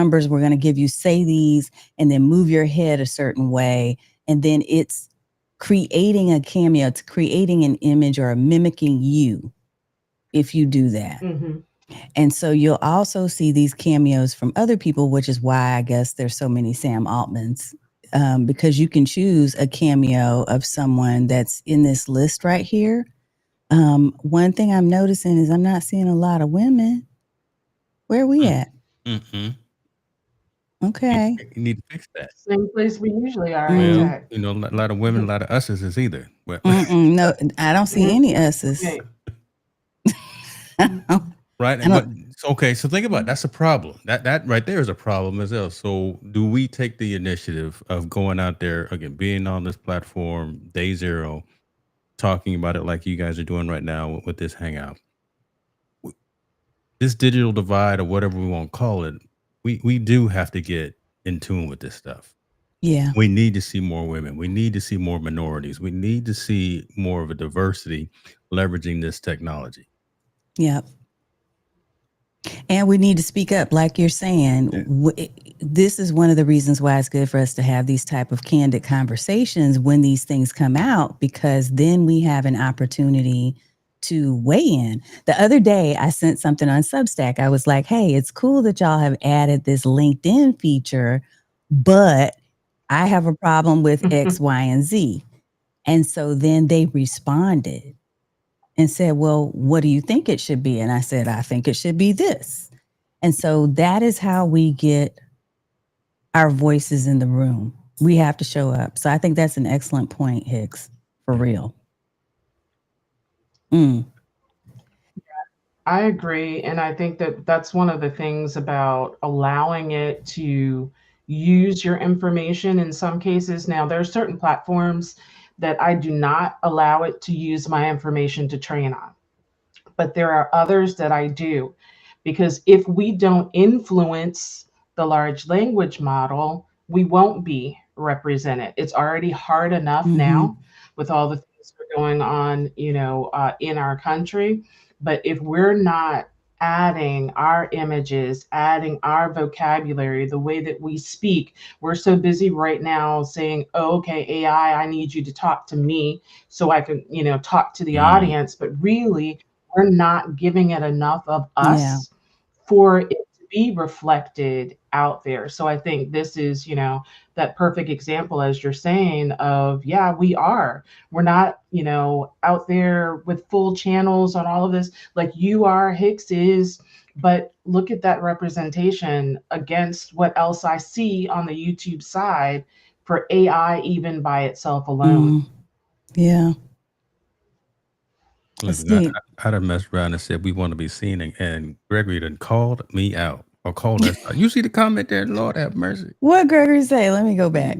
numbers. We're going to give you say these and then move your head a certain way. And then it's creating a cameo. It's creating an image or mimicking you if you do that. Mm-hmm. And so you'll also see these cameos from other people, which is why I guess there's so many Sam Altmans, because you can choose a cameo of someone that's in this list right here. One thing I'm noticing is I'm not seeing a lot of women. Where are we at? Mm-hmm. Okay. You need to fix that. Same place we usually are in Well, Mm, tech. a lot of women, a lot of us's is either. Well, no, I don't see Mhm. any S's. Okay. right. I But don't. okay, so think about it. That's a problem. That right there is a problem as well. So do we take the initiative of going out there again, being on this platform day zero, talking about it like you guys are doing right now with this hangout? This digital divide or whatever we want to call it, we do have to get in tune with this stuff. Yeah. We need to see more women. We need to see more minorities. We need to see more of a diversity leveraging this technology. Yep. And we need to speak up, like you're saying. Yeah. This is one of the reasons why it's good for us to have these type of candid conversations when these things come out, because then we have an opportunity to weigh in. The other day, I sent something on Substack. I was like, hey, it's cool that y'all have added this LinkedIn feature, but I have a problem with X, Y, and Z. And so then they responded and said, well, what do you think it should be? And I said, I think it should be this. And so that is how we get our voices in the room. We have to show up. So I think that's an excellent point, Hicks, for real. Mm. I agree. And I think that that's one of the things about allowing it to use your information in some cases. Now, there are certain platforms that I do not allow it to use my information to train on, but there are others that I do. Because if we don't influence the large language model, we won't be represented. It's already hard enough Mm-hmm. now with all the things that are going on, in our country. But if we're not adding our images, adding our vocabulary, the way that we speak, we're so busy right now saying, oh, okay, AI, I need you to talk to me so I can, talk to the Mm. audience. But really, we're not giving it enough of Yeah. us for it to be reflected out there. So I think this is, that perfect example, as you're saying, of, yeah, we are. We're not, out there with full channels on all of this like you are, Hicks is. But look at that representation against what else I see on the YouTube side for AI, even by itself alone. Mm. Yeah. Listen, See, I'd have messed around and said we want to be seen, and Gregory done called me out or called us out. You see the comment there? Lord have mercy. what Gregory say? Let me go back.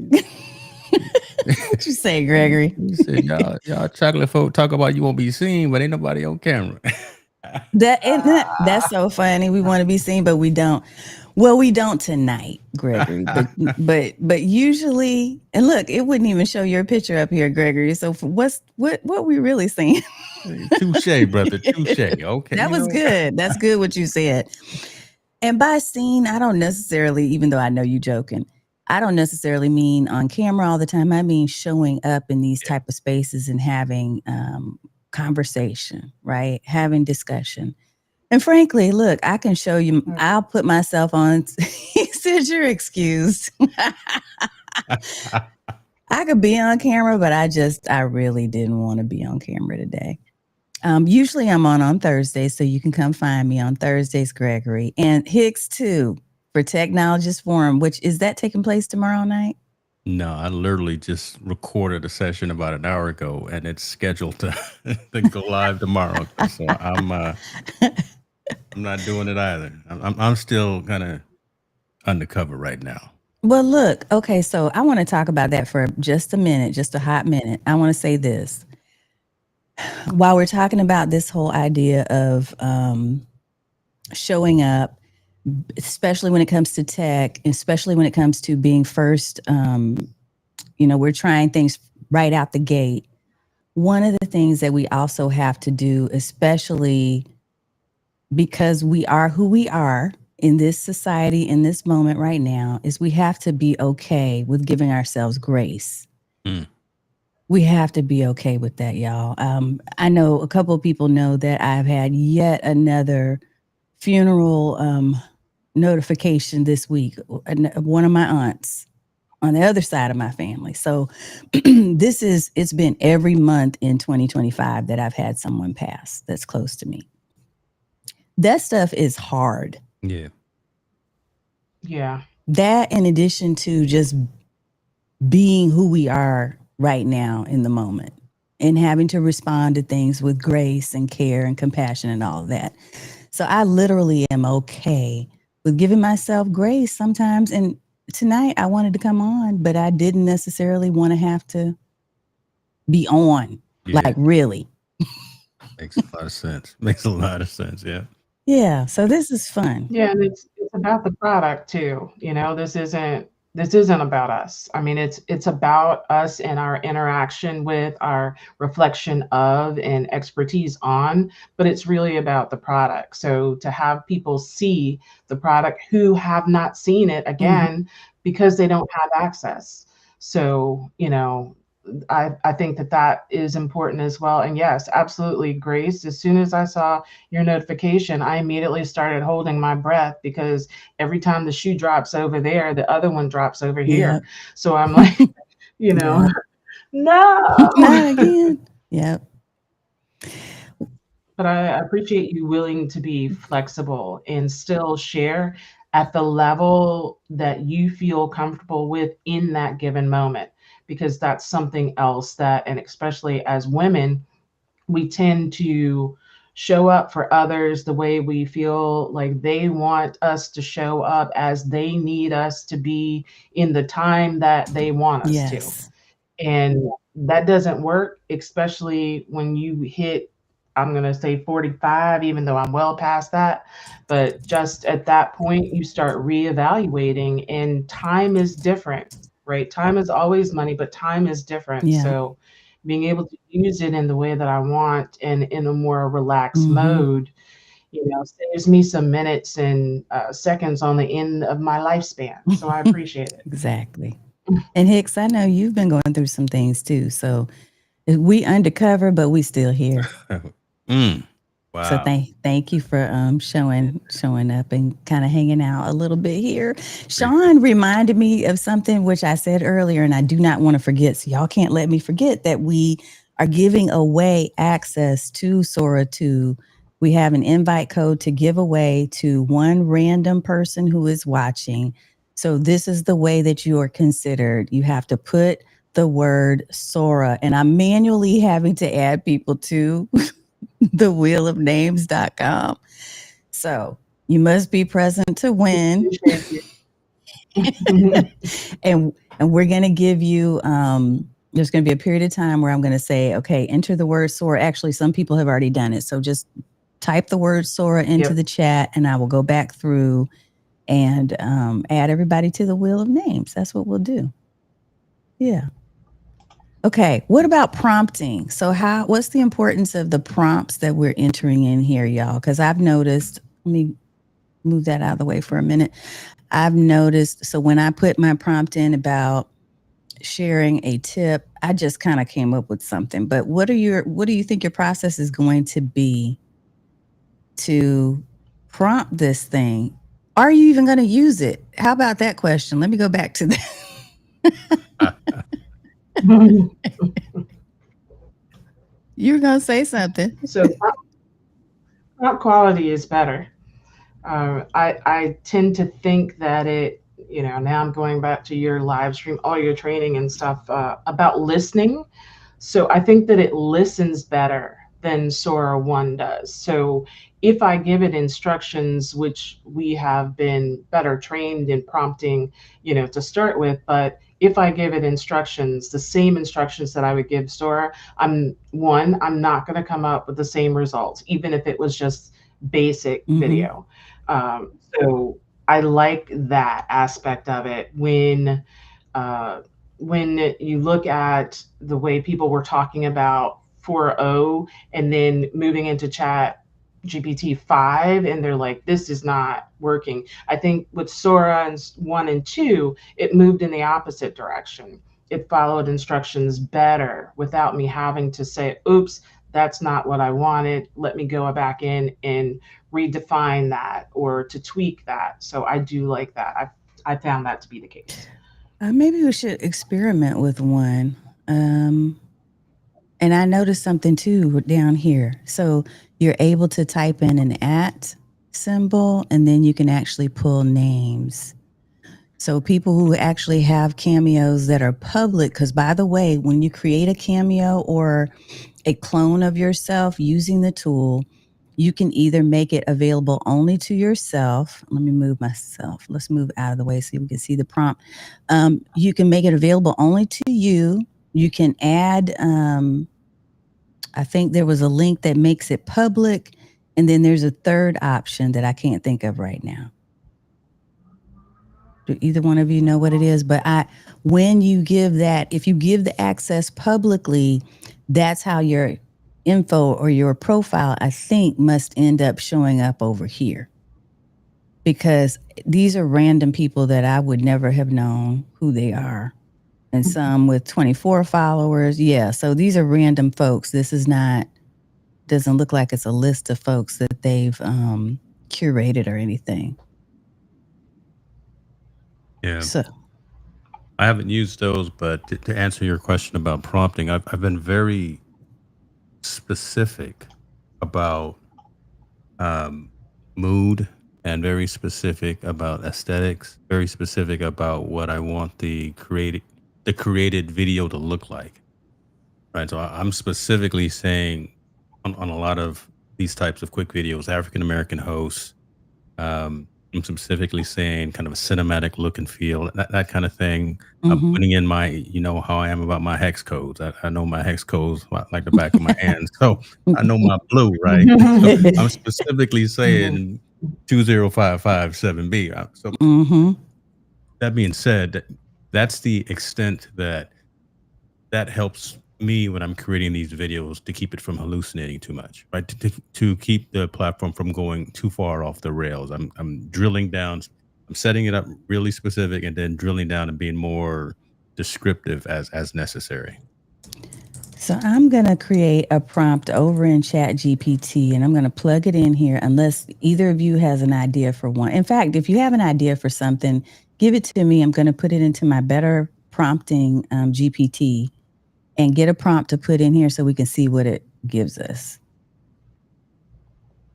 What you say, Gregory? He said, y'all chocolate folk talk about you won't be seen, but ain't nobody on camera. That's so funny. We want to be seen, but we don't. Well, we don't tonight, Gregory. But usually, and look, it wouldn't even show your picture up here, Gregory. So what we really seeing? Touche, brother. Touche. Okay. That was good. That's good what you said. And by seen, I don't necessarily, even though I know you joking, I don't necessarily mean on camera all the time. I mean showing up in these type of spaces and having conversation, right? Having discussion. And frankly, look, I can show you, I'll put myself on. He said, you're excused. I could be on camera, but I really didn't want to be on camera today. Usually I'm on Thursdays, so you can come find me on Thursdays, Gregory. And Hicks, too, for Technologist Forum, which is that taking place tomorrow night? No, I literally just recorded a session about an hour ago, and it's scheduled to, to go live tomorrow. So I'm not doing it either. I'm still kind of undercover right now. Well, look, okay, so I want to talk about that for just a minute, just a hot minute. I want to say this. While we're talking about this whole idea of showing up, especially when it comes to tech, especially when it comes to being first, we're trying things right out the gate. One of the things that we also have to do, especially because we are who we are, in this society, in this moment right now, is we have to be okay with giving ourselves grace. Mm. We have to be okay with that, y'all. I know a couple of people know that I've had yet another funeral notification this week. One of my aunts on the other side of my family. So it's been every month in 2025 that I've had someone pass that's close to me. That stuff is hard. Yeah. Yeah. That, in addition to just being who we are right now in the moment and having to respond to things with grace and care and compassion and all of that. So I literally am okay with giving myself grace sometimes. And tonight I wanted to come on, but I didn't necessarily want to have to be on. Yeah. Like, really. Makes a lot of sense. Makes a lot of sense. Yeah. Yeah. So this is fun. Yeah, and it's about the product too. This isn't about us. I mean, it's about us and our interaction with, our reflection of, and expertise on, but it's really about the product. So to have people see the product who have not seen it, again, because they don't have access. So, I think that is important as well. And yes, absolutely, Grace. As soon as I saw your notification, I immediately started holding my breath, because every time the shoe drops over there, the other one drops over here. Yep. So I'm like, you know, Yep. no. Not again. Yep. But I appreciate you willing to be flexible and still share at the level that you feel comfortable with in that given moment, because that's something else that, and especially as women, we tend to show up for others the way we feel like they want us to show up, as they need us to be in the time that they want us to. Yes. And that doesn't work, especially when you hit, I'm going to say 45, even though I'm well past that. But just at that point, you start reevaluating, and time is different, right? Time is always money, but time is different. Yeah. So being able to use it in the way that I want and in a more relaxed Mm-hmm. mode, saves me some minutes and seconds on the end of my lifespan. So I appreciate it. Exactly. And Hicks, I know you've been going through some things too. So we undercover, but we still here. Wow. So thank you for showing up and kind of hanging out a little bit here. Sean reminded me of something which I said earlier, and I do not want to forget. So y'all can't let me forget that we are giving away access to Sora 2. We have an invite code to give away to one random person who is watching. So this is the way that you are considered. You have to put the word Sora, and I'm manually having to add people to thewheelofnames.com. So you must be present to win. and we're going to give you, there's going to be a period of time where I'm going to say, okay, enter the word Sora. Actually, some people have already done it. So just type the word Sora into the chat, and I will go back through and add everybody to the wheel of names. That's what we'll do. Yeah. Okay, what about prompting? So what's the importance of the prompts that we're entering in here, y'all? Because I've noticed, let me move that out of the way for a minute. I've noticed, so when I put my prompt in about sharing a tip, I just kind of came up with something. But what do you think your process is going to be to prompt this thing? Are you even going to use it? How about that question? Let me go back to that. You were going to say something. So prompt quality is better. I tend to think that now I'm going back to your live stream, all your training and stuff about listening. So I think that it listens better than Sora 1 does. So if I give it instructions, which we have been better trained in prompting, to start with, but if I give it instructions, the same instructions that I would give Sora, I'm not going to come up with the same results, even if it was just basic video. So I like that aspect of it. When you look at the way people were talking about 4.0 and then moving into chat GPT-5 and they're like, this is not working. I think with Sora and 1 and 2, it moved in the opposite direction. It followed instructions better without me having to say, oops, that's not what I wanted. Let me go back in and redefine that or to tweak that. So I do like that. I found that to be the case. Maybe we should experiment with one. And I noticed something too down here. So you're able to type in an @ symbol, and then you can actually pull names. So people who actually have cameos that are public, because by the way, when you create a cameo or a clone of yourself using the tool, you can either make it available only to yourself. Let me move myself. Let's move out of the way so we can see the prompt. You can make it available only to you. You can add, I think there was a link that makes it public. And then there's a third option that I can't think of right now. Do either one of you know what it is? But when you give that, if you give the access publicly, that's how your info or your profile, I think, must end up showing up over here. Because these are random people that I would never have known who they are. And some with 24 followers. Yeah, so these are random folks. This is not, doesn't look like it's a list of folks that they've curated or anything. Yeah. So I haven't used those, but to answer your question about prompting, I've been very specific about mood and very specific about aesthetics, very specific about what I want the created video to look like. Right. So I'm specifically saying on a lot of these types of quick videos, African American hosts, I'm specifically saying kind of a cinematic look and feel, that kind of thing. I'm putting in my, you know, how I am about my hex codes. I know my hex codes like the back of my hand. So I know my blue, right? So I'm specifically saying 20557B. So that being said, that's the extent that helps me when I'm creating these videos to keep it from hallucinating too much, right? To keep the platform from going too far off the rails. I'm drilling down, I'm setting it up really specific and then drilling down and being more descriptive as necessary. So I'm going to create a prompt over in Chat GPT and I'm going to plug it in here unless either of you has an idea for one. In fact, if you have an idea for something, give it to me. I'm going to put it into my better prompting GPT and get a prompt to put in here so we can see what it gives us.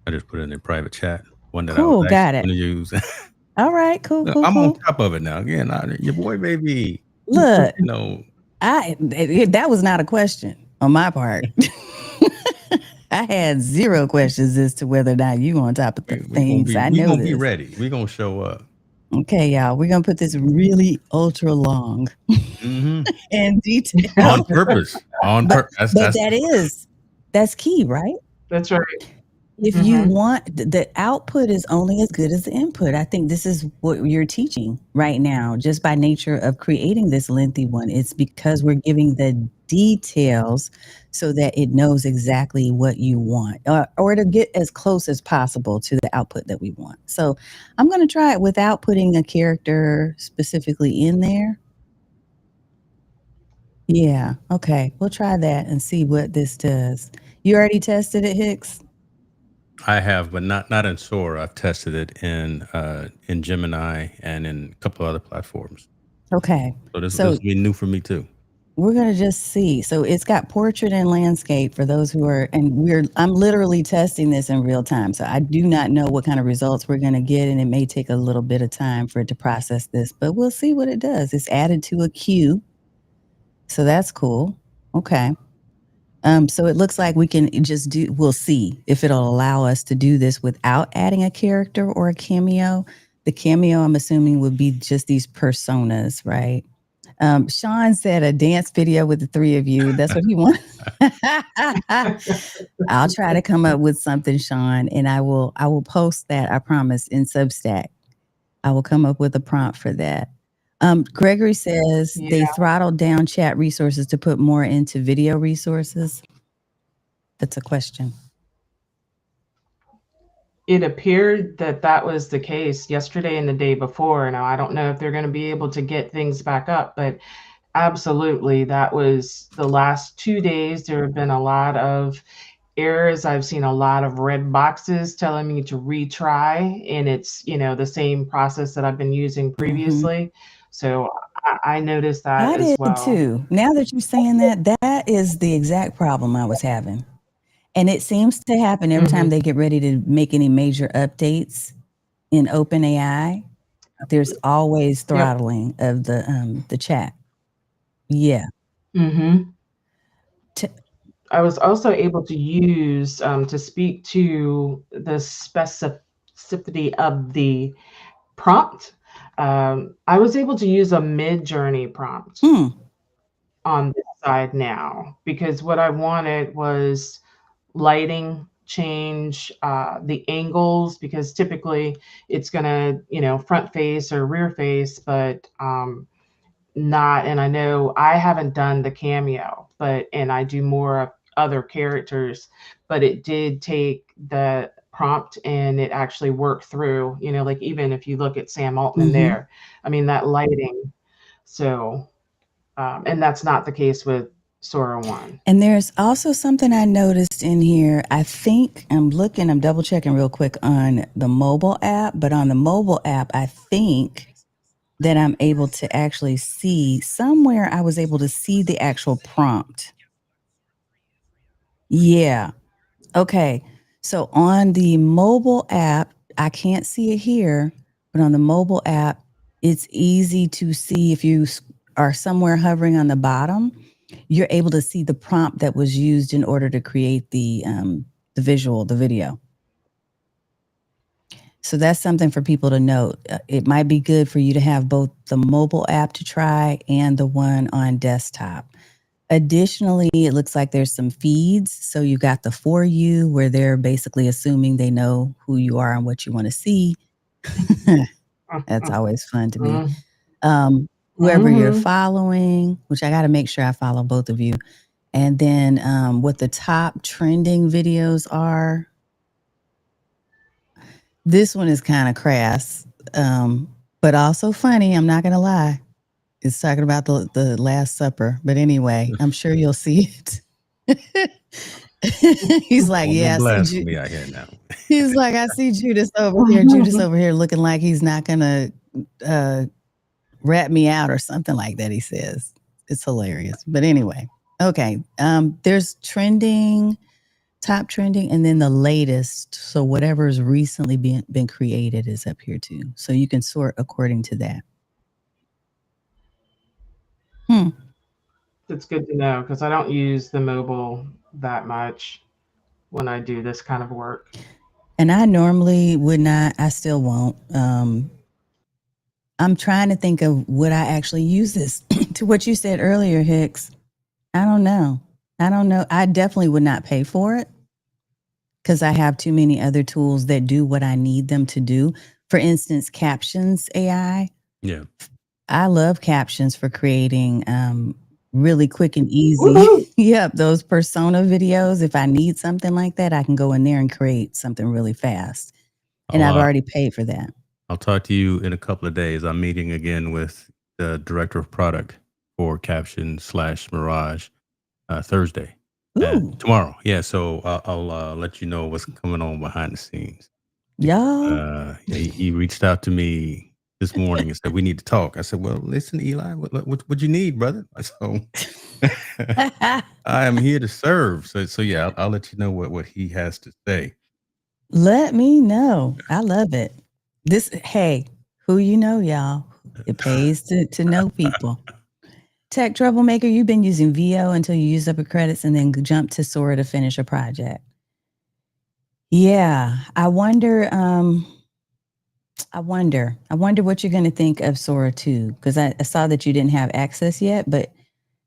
I just put it in a private chat. One that Cool, I was got actually it. going to use. All right, cool, Look, cool, I'm cool. on top of it now. Again, your boy, baby. Look, You know, that was not a question on my part. I had 0 questions as to whether or not you on top of the things. I know we're gonna this. be ready. We're gonna show up. Okay, y'all. We're gonna put this really ultra long and detailed on purpose. But that's key, right? That's right. If you want, the output is only as good as the input. I think this is what you're teaching right now, just by nature of creating this lengthy one. It's because we're giving the details so that it knows exactly what you want, or to get as close as possible to the output that we want. So I'm going to try it without putting a character specifically in there. Yeah, okay. We'll try that and see what this does. You already tested it, Hicks? I have, but not in Sora. I've tested it in Gemini and in a couple other platforms. Okay. So this will be new for me too. We're gonna just see. So it's got portrait and landscape for those who are, and I'm literally testing this in real time. So I do not know what kind of results we're gonna get, and it may take a little bit of time for it to process this, but we'll see what it does. It's added to a queue. So that's cool. Okay. So it looks like we can just we'll see if it'll allow us to do this without adding a character or a cameo. The cameo, I'm assuming, would be just these personas, right? Sean said a dance video with the 3 of you. That's what he wants. I'll try to come up with something, Sean, and I will post that, I promise, in Substack. I will come up with a prompt for that. Gregory says they throttled down chat resources to put more into video resources. That's a question. it appeared that that was the case yesterday and the day before. Now, I don't know if they're going to be able to get things back up, but absolutely, that was the last 2 days. There have been a lot of errors. I've seen a lot of red boxes telling me to retry, and it's, the same process that I've been using previously. So I noticed that I as did well. too. Now that you're saying that, that is the exact problem I was having. And it seems to happen every time they get ready to make any major updates in OpenAI. There's always throttling of the chat. Yeah. Mm-hmm. I was also able to use to speak to the specificity of the prompt. I was able to use a mid-journey prompt on this side now, because what I wanted was lighting change, the angles, because typically it's gonna, front face or rear face, but not, and I know I haven't done the cameo, and I do more of other characters, but it did take the prompt and it actually worked through, like even if you look at Sam Altman there, I mean, that lighting. So, and that's not the case with Sora 1. And there's also something I noticed in here. I think I'm double checking real quick on the mobile app, but on the mobile app, I think that I'm able to actually see somewhere. I was able to see the actual prompt. Yeah. Okay. So on the mobile app, I can't see it here, but on the mobile app, it's easy to see. If you are somewhere hovering on the bottom, you're able to see the prompt that was used in order to create the visual, the video. So that's something for people to note. It might be good for you to have both the mobile app to try and the one on desktop. Additionally, it looks like there's some feeds. So you got the For You, where they're basically assuming they know who you are and what you want to see. That's always fun to me. Whoever you're following, which I got to make sure I follow both of you. And then what the top trending videos are. This one is kind of crass, but also funny. I'm not going to lie. It's talking about the Last Supper. But anyway, I'm sure you'll see it. He's like, yeah, I see me out here now. He's like, I see Judas over here. Judas over here looking like he's not going to rat me out or something like that, he says. It's hilarious. But anyway, okay. There's trending, top trending, and then the latest. So whatever's recently been created is up here too. So you can sort according to that. It's good to know, because I don't use the mobile that much when I do this kind of work. And I normally would not. I still won't. I'm trying to think of would I actually use this to what you said earlier, Hicks. I don't know. I definitely would not pay for it because I have too many other tools that do what I need them to do. For instance, Captions AI. Yeah. I love captions for creating really quick and easy. Yep, those persona videos. If I need something like that, I can go in there and create something really fast. And I've already paid for that. I'll talk to you in a couple of days. I'm meeting again with the director of product for Caption/Mirage Thursday. Tomorrow. Yeah, so I'll let you know what's coming on behind the scenes. Yeah. He reached out to me this morning and said, we need to talk. I said, well, listen, Eli, what you need, brother? So I am here to serve. So yeah, I'll let you know what he has to say. Let me know. I love it. Hey, who you know, y'all. It pays to know people. Tech Troublemaker, you've been using VO until you use up your credits and then jump to Sora to finish a project. Yeah, I wonder what you're going to think of Sora 2, because I saw that you didn't have access yet, but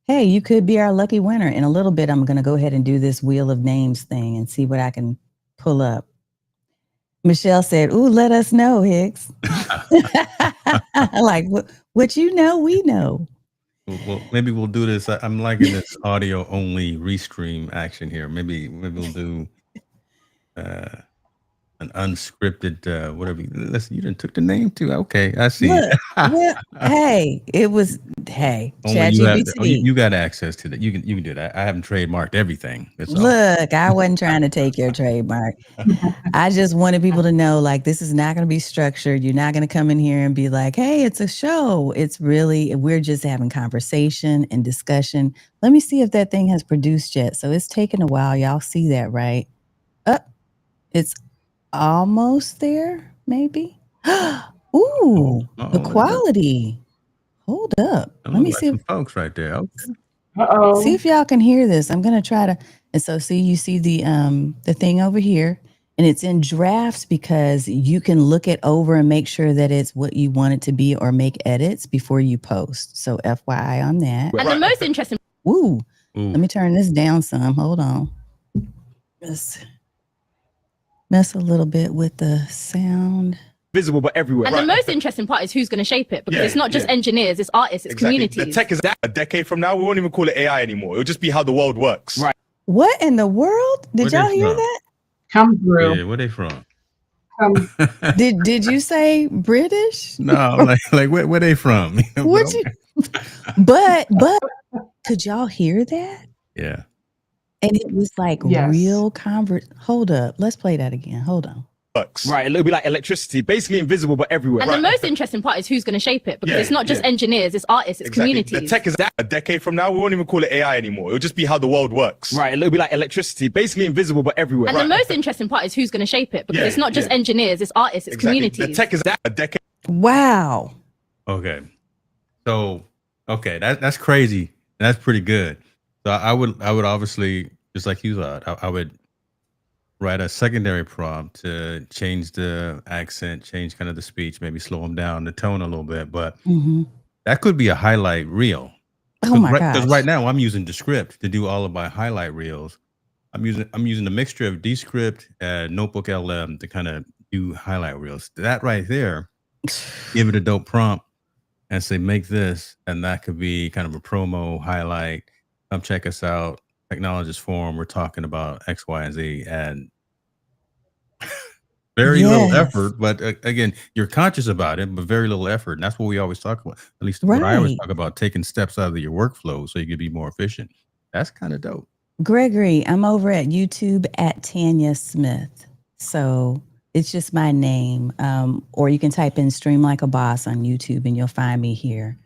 hey, you could be our lucky winner. In a little bit, I'm going to go ahead and do this Wheel of Names thing and see what I can pull up. Michelle said, ooh, let us know, Hicks. Like, what you know, we know. Well, maybe we'll do this. I'm liking this audio only restream action here. Maybe we'll do an unscripted whatever. Listen, you didn't took the name too. Okay, I see. Look, well, hey, it was Only you had. Oh, ChatGPT. you got access to that. You can do that. I haven't trademarked everything. That's all. Look, I wasn't trying to take your trademark. I just wanted people to know, like, this is not going to be structured. You're not going to come in here and be like, hey, it's a show. It's really, we're just having conversation and discussion. Let me see if that thing has produced yet. So it's taken a while. Y'all see that, right? It's almost there, maybe. Ooh, the quality. Hold up. Let me see. Some folks right there. Okay. See if y'all can hear this. I'm gonna try to. And so, see, you see the thing over here, and it's in drafts because you can look it over and make sure that it's what you want it to be, or make edits before you post. So, FYI on that. And the most interesting. Ooh. Let me turn this down some. Hold on. Just mess a little bit with the sound. Visible but everywhere. And the most interesting part is who's going to shape it, because it's not just engineers, it's artists, it's communities. The tech is that a decade from now, we won't even call it AI anymore. It'll just be how the world works. Right. What in the world? Did y'all hear that? Come through. Yeah, where they from? Did you say British? No, like where they from? What you? But could y'all hear that? Yeah. And it was like real Hold up. Let's play that again. Hold on. Right, it'll be like electricity, basically invisible but everywhere. And the most interesting part is who's going to shape it, because it's not just engineers, it's artists, it's communities. The tech is that a decade from now, we won't even call it AI anymore. It'll just be how the world works. Right, it'll be like electricity, basically invisible but everywhere. And the most interesting part is who's going to shape it, because it's not just engineers, it's artists, it's communities. The tech is that a decade. Wow. Okay. So that's crazy. That's pretty good. So I would obviously, just like you thought, I would write a secondary prompt to change the accent, change kind of the speech, maybe slow them down, the tone a little bit. But that could be a highlight reel. Oh my gosh. Because right now I'm using Descript to do all of my highlight reels. I'm using a mixture of Descript and Notebook LM to kind of do highlight reels. That right there, give it a dope prompt and say, make this, and that could be kind of a promo highlight. Come check us out. Technologist Forum. We're talking about X, Y, and Z, and very little effort. But again, you're conscious about it, but very little effort. And that's what we always talk about. At least what I always talk about, taking steps out of your workflow so you can be more efficient. That's kind of dope. Gregory, I'm over at YouTube at Tanya Smith. So it's just my name. Or you can type in Stream Like a Boss on YouTube and you'll find me here.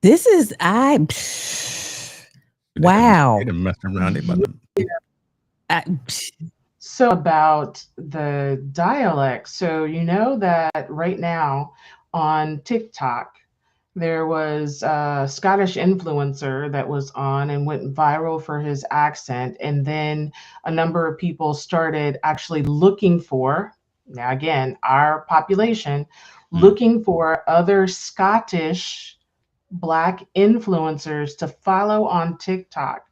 This is wow. They done messed around. So about the dialect. So you know that right now on TikTok, there was a Scottish influencer that was on and went viral for his accent. And then a number of people started actually looking for, now again, our population, looking for other Scottish Black influencers to follow on TikTok.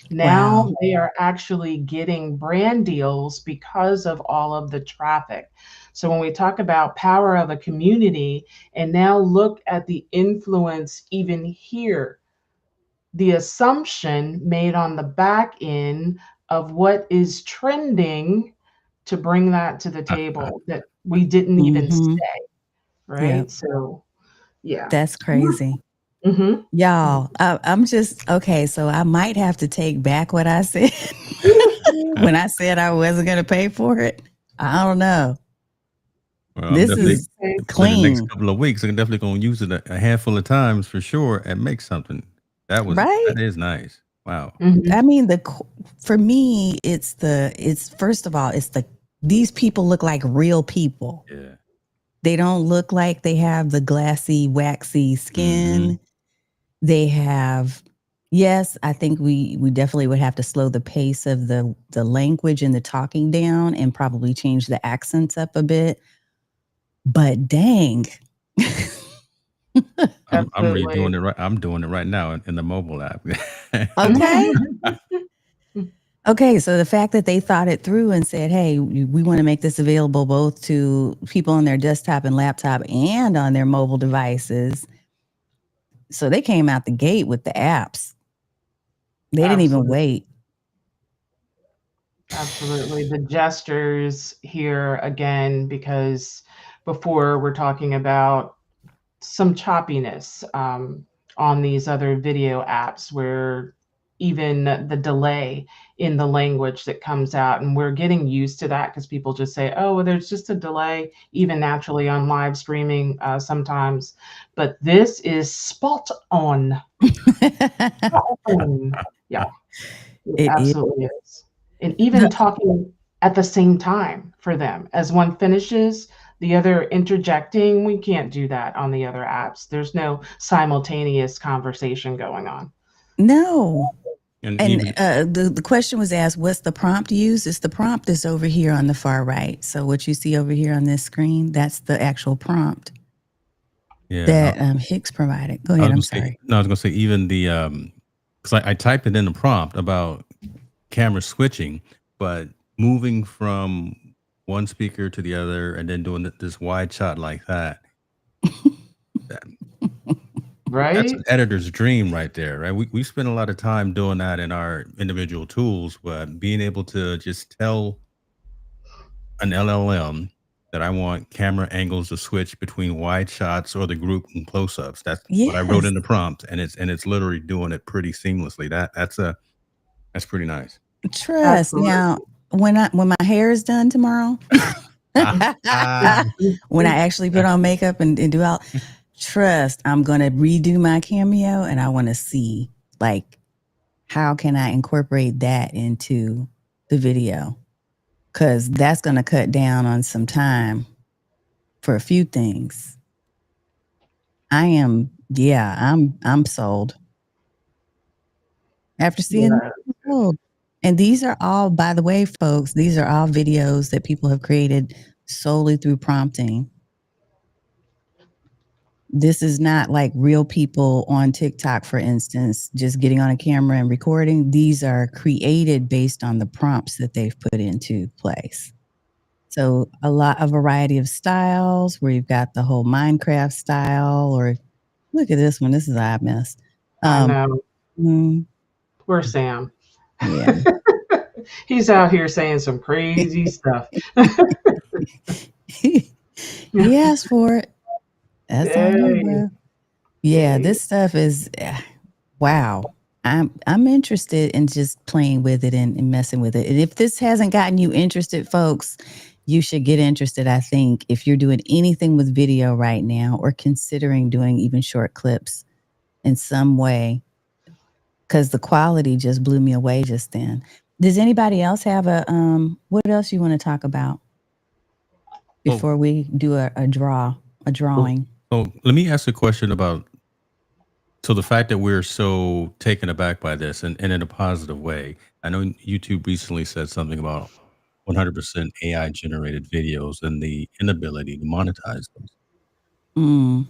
Now they are actually getting brand deals because of all of the traffic. So when we talk about power of a community, and now look at the influence even here, the assumption made on the back end of what is trending to bring that to the table that we didn't even say, right? Yep. So, yeah. That's crazy. Y'all, I'm just, okay, so I might have to take back what I said when I said I wasn't going to pay for it. I don't know. Well, this is clean. The next couple of weeks, I'm definitely going to use it a handful of times for sure and make something. That is nice. Wow. I mean, for me, it's first of all, these people look like real people. Yeah. They don't look like they have the glassy, waxy skin. They have, yes, I think we definitely would have to slow the pace of the language and the talking down and probably change the accents up a bit. But dang. I'm redoing it right. I'm doing it right now in the mobile app. Okay. Okay, so the fact that they thought it through and said, hey, we want to make this available both to people on their desktop and laptop and on their mobile devices. So they came out the gate with the apps. They didn't even wait. Absolutely. The gestures here again, because before we're talking about some choppiness on these other video apps where even the delay in the language that comes out, and we're getting used to that because people just say, oh, well, there's just a delay even naturally on live streaming sometimes, but this is spot on. Spot on. Yeah, it It is. absolutely is. And even talking at the same time for them as one finishes, the other interjecting. We can't do that on the other apps. There's no simultaneous conversation going on. No. And And even the question was asked, what's the prompt used? It's the prompt is over here on the far right. So what you see over here on this screen, that's the actual prompt that Hicks provided. Go ahead. I'm sorry. I was gonna say even the because I typed it in the prompt about camera switching, but moving from one speaker to the other and then doing this wide shot like that. Right? That's an editor's dream right there, right? We spend a lot of time doing that in our individual tools, but being able to just tell an LLM that I want camera angles to switch between wide shots or the group and close-ups. That's what I wrote in the prompt, and it's literally doing it pretty seamlessly. That's pretty nice. Trust. Absolutely. Now, when my hair is done tomorrow, when I actually put on makeup and do all, trust, I'm gonna redo my cameo, and I want to see like how can I incorporate that into the video, because that's gonna cut down on some time for a few things. I'm sold after seeing. Yeah. And these are all, by the way, folks, these are all videos that people have created solely through prompting. This is not like real people on TikTok, for instance, just getting on a camera and recording. These are created based on the prompts that they've put into place. So a variety of styles where you've got the whole Minecraft style, or look at this one. This is a hot mess. I know. Poor Sam. Yeah. He's out here saying some crazy stuff. He asked for it. That's on you, bro. Yeah, this stuff is wow. I'm interested in just playing with it and messing with it. And if this hasn't gotten you interested, folks, you should get interested. I think if you're doing anything with video right now, or considering doing even short clips in some way, because the quality just blew me away just then. Does anybody else have what else you want to talk about before we do a drawing? So let me ask a question about, so the fact that we're so taken aback by this and in a positive way. I know YouTube recently said something about 100% AI generated videos and the inability to monetize those.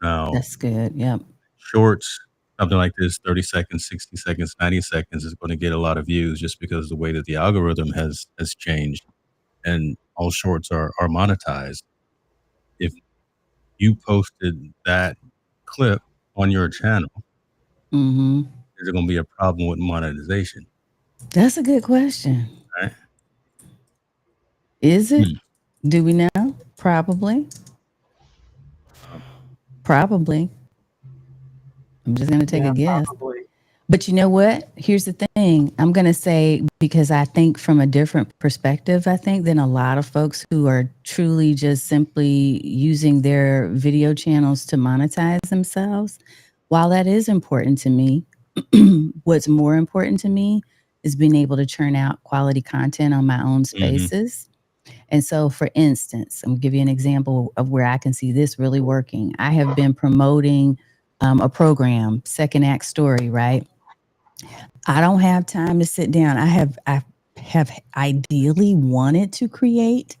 Now, That's good. Yep. Shorts, something like this, 30 seconds, 60 seconds, 90 seconds is going to get a lot of views just because of the way that the algorithm has changed, and all shorts are monetized. If you posted that clip on your channel, is there going to be a problem with monetization? That's a good question. Right? Is it? Do we know? Probably. Probably. I'm just going to take a guess. Probably. But you know what? Here's the thing. I'm going to say, because I think from a different perspective, I think, than a lot of folks who are truly just simply using their video channels to monetize themselves. While that is important to me, what's more important to me is being able to churn out quality content on my own spaces. And so, for instance, I'm going to give you an example of where I can see this really working. I have been promoting a program, Second Act Story, right? I don't have time to sit down. I have ideally wanted to create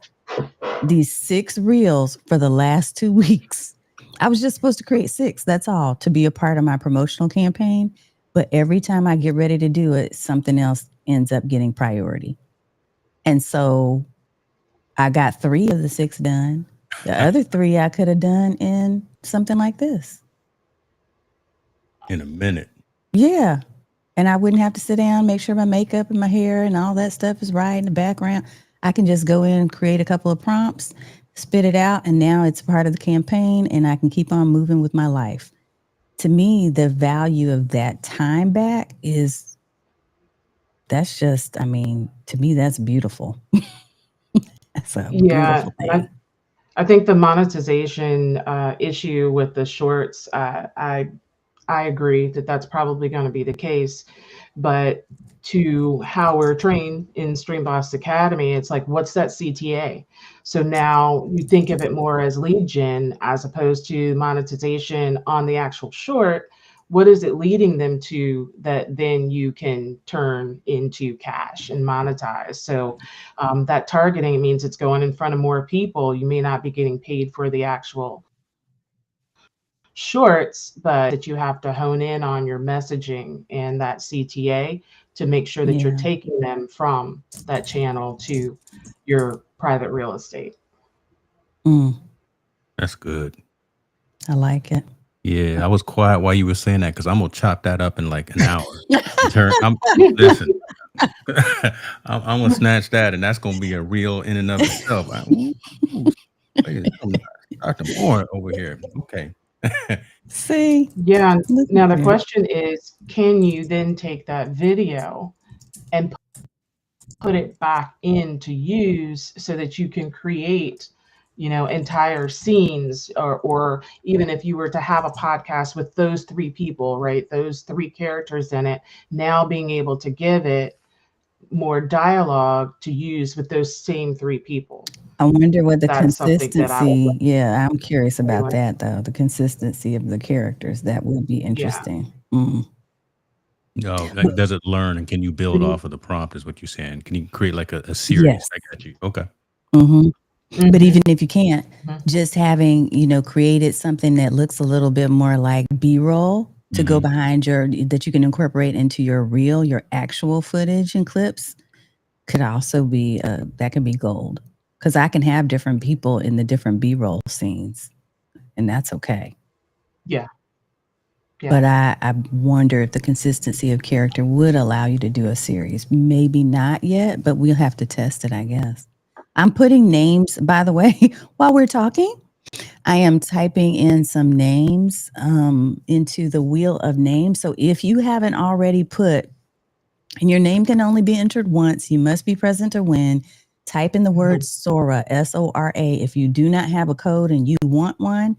these 6 reels for the last 2 weeks. I was just supposed to create 6, that's all, to be a part of my promotional campaign. But every time I get ready to do it, something else ends up getting priority. And so I got 3 of the 6 done. The other 3 I could have done in something like this. In a minute. Yeah. And I wouldn't have to sit down, make sure my makeup and my hair and all that stuff is right in the background. I can just go in and create a couple of prompts, spit it out, and now it's part of the campaign and I can keep on moving with my life. To me, the value of that time back is, that's just, I mean, to me, that's beautiful. That's a beautiful thing. I think the monetization issue with the shorts, I agree that that's probably going to be the case. But to how we're trained in Stream Boss Academy, it's like, what's that CTA? So now you think of it more as lead gen as opposed to monetization on the actual short. What is it leading them to that then you can turn into cash and monetize? So that targeting means it's going in front of more people. You may not be getting paid for the actual shorts, but that you have to hone in on your messaging and that CTA to make sure that you're taking them from that channel to your private real estate. That's good. I like it. Yeah, I was quiet while you were saying that because I'm gonna chop that up in like an hour. Listen, I'm gonna snatch that, and that's gonna be a reel in and of itself. Dr. Moore over here. Okay. See? Yeah. Now the question is, can you then take that video and put it back into use so that you can create, entire scenes, or even if you were to have a podcast with those three people, right? Those three characters in it, now being able to give it more dialogue to use with those same three people. I wonder what the That's consistency, I'm curious about that though. The consistency of the characters, that would be interesting. No, like, does it learn and can you build off of the prompt is what you're saying? Can you create like a series? Yes. I got you. Okay. But even if you can't, just having, created something that looks a little bit more like B-roll to go behind that you can incorporate into your reel, your actual footage and clips could also be, that can be gold. Because I can have different people in the different B-roll scenes, and that's okay. Yeah. But I wonder if the consistency of character would allow you to do a series. Maybe not yet, but we'll have to test it, I guess. I'm putting names, by the way, while we're talking. I am typing in some names into the wheel of names. So if you haven't already put, and your name can only be entered once, you must be present to win, type in the word Sora, S-O-R-A. If you do not have a code and you want one,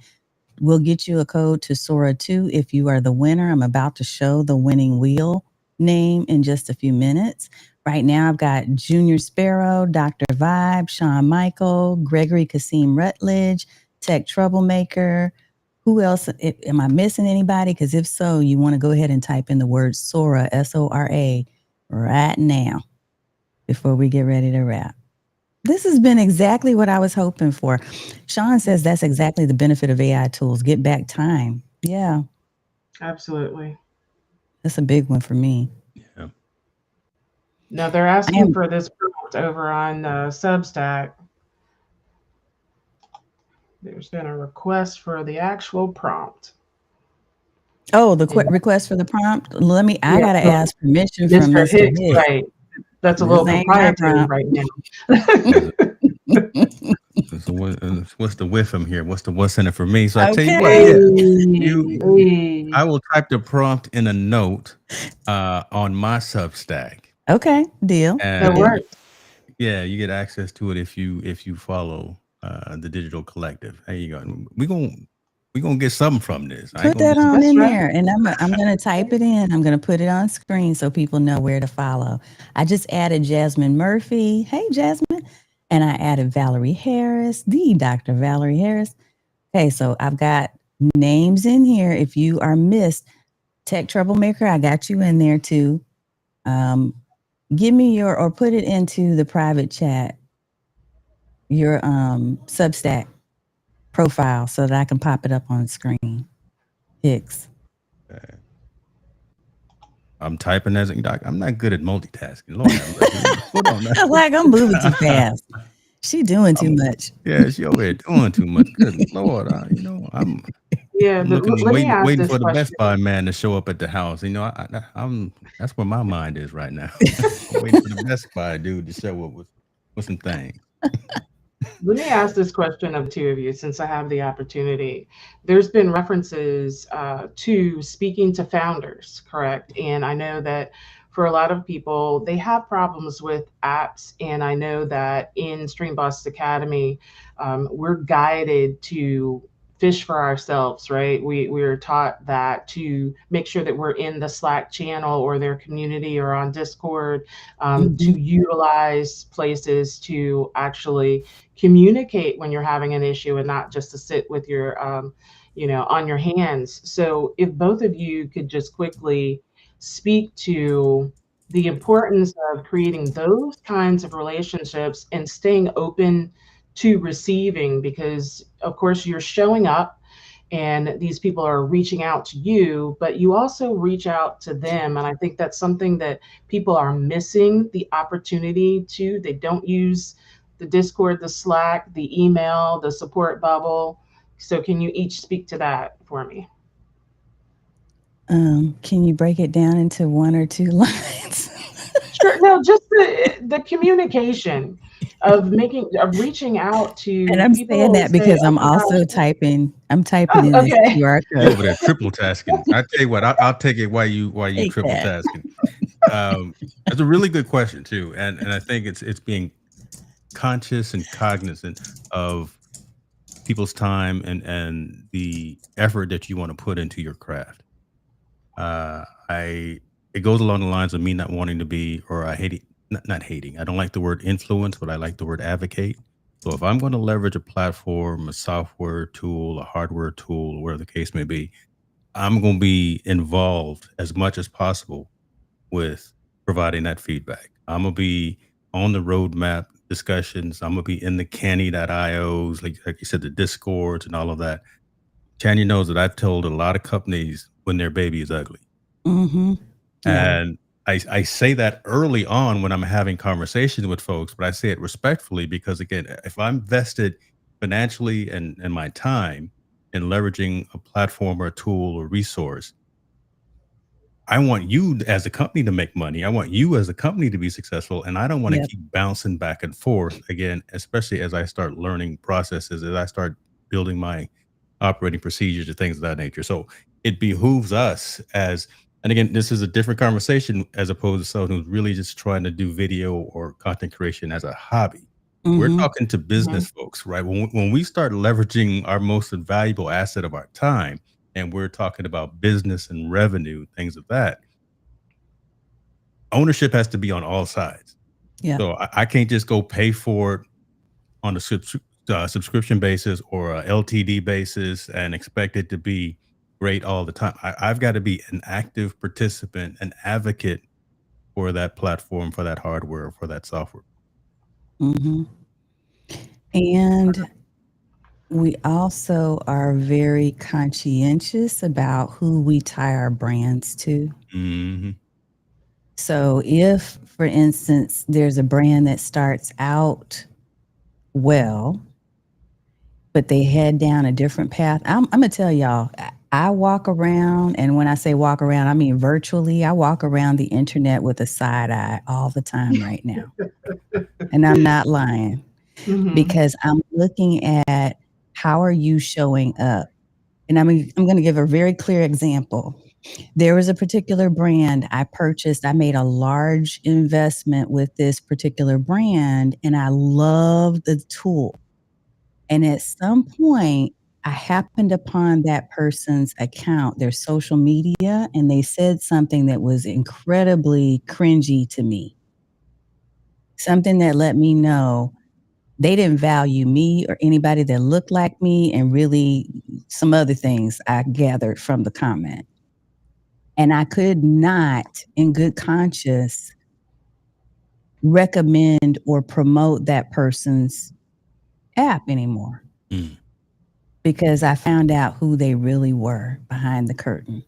we'll get you a code to Sora 2 if you are the winner. I'm about to show the winning wheel name in just a few minutes. Right now, I've got Junior Sparrow, Dr. Vibe, Sean Michael, Gregory Kasim Rutledge, Tech Troublemaker. Who else? Am I missing anybody? Because if so, you want to go ahead and type in the word Sora, S-O-R-A, right now before we get ready to wrap. This has been exactly what I was hoping for. Sean says that's exactly the benefit of AI tools. Get back time. Yeah. Absolutely. That's a big one for me. Yeah. Now they're asking for this prompt over on Substack. There's been a request for the actual prompt. Oh, the request for the prompt. I gotta ask permission from Mr. Hicks. Right. That's a little proprietary right now. So what's the with from here? What's in it for me? So I tell you what, I will type the prompt in a note on my Substack. Okay, deal. That works. Yeah, you get access to it if you follow the Digital Collective. There you go. We're gonna get something from this. Put that on in there, and I'm gonna type it in. I'm gonna put it on screen so people know where to follow. I just added Jasmine Murphy. Hey, Jasmine. And I added Valerie Harris, the Dr. Valerie Harris. Okay, so I've got names in here. If you are missed, Tech Troublemaker, I got you in there too. Give me or put it into the private chat, your Substack profile so that I can pop it up on screen. Hicks. I'm typing as I'm not good at multitasking. Lord, like I'm moving too fast. She doing too much. Yeah, she over here doing too much. Good Lord, Yeah, I'm but looking, let me ask waiting this for the Best question. Buy man to show up at the house. You know, I'm that's where my mind is right now. Waiting for the Best Buy dude to show up with some things. Let me ask this question of the two of you since I have the opportunity. There's been references to speaking to founders, correct? And I know that for a lot of people, they have problems with apps. And I know that in Stream Boss Academy, we're guided to fish for ourselves, right? We're taught that to make sure that we're in the Slack channel or their community or on Discord, to utilize places to actually communicate when you're having an issue and not just to sit with your on your hands. So if both of you could just quickly speak to the importance of creating those kinds of relationships and staying open to receiving, because of course you're showing up and these people are reaching out to you, but you also reach out to them. And I think that's something that people are missing the opportunity to. They don't use the Discord, the Slack, the email, the support bubble. So can you each speak to that for me? Can you break it down into one or two lines? Sure. No, just the communication of reaching out to And I'm people saying who that say, because "Oh I'm my gosh." also typing. I'm typing Oh, in this okay. QR You code. over there triple tasking. I tell you what, I'll take it while you Take triple that. tasking. That's a really good question too, and I think it's being conscious and cognizant of people's time and the effort that you want to put into your craft. It goes along the lines of me not wanting to be, or I hate it, not hating. I don't like the word influence, but I like the word advocate. So if I'm going to leverage a platform, a software tool, a hardware tool, or whatever the case may be, I'm going to be involved as much as possible with providing that feedback. I'm going to be on the roadmap discussions. I'm going to be in the canny.ios, like you said, the discords and all of that. Tanya knows that I've told a lot of companies when their baby is ugly. Mm-hmm. Yeah. And I say that early on when I'm having conversations with folks, but I say it respectfully because, again, if I'm vested financially and my time in leveraging a platform or a tool or resource, I want you as a company to make money. I want you as a company to be successful. And I don't want to Yep. keep bouncing back and forth again, especially as I start learning processes, as I start building my operating procedures and things of that nature. So it behooves us and again, this is a different conversation as opposed to someone who's really just trying to do video or content creation as a hobby. We're Mm-hmm. talking to business folks, right? When we start leveraging our most valuable asset of our time, and we're talking about business and revenue, things of that, ownership has to be on all sides. Yeah. So I can't just go pay for it on a subscription basis or a LTD basis and expect it to be great all the time. I've got to be an active participant, an advocate for that platform, for that hardware, for that software. Mm-hmm. And we also are very conscientious about who we tie our brands to. Mm-hmm. So if, for instance, there's a brand that starts out well, but they head down a different path, I'm going to tell y'all, I walk around, and when I say walk around, I mean virtually. I walk around the internet with a side eye all the time right now. And I'm not lying, because I'm looking at how are you showing up? And I'm going to give a very clear example. There was a particular brand I purchased. I made a large investment with this particular brand, and I loved the tool. And at some point, I happened upon that person's account, their social media, and they said something that was incredibly cringy to me. Something that let me know they didn't value me or anybody that looked like me, and really some other things I gathered from the comment. And I could not, in good conscience, recommend or promote that person's app anymore. Because I found out who they really were behind the curtain.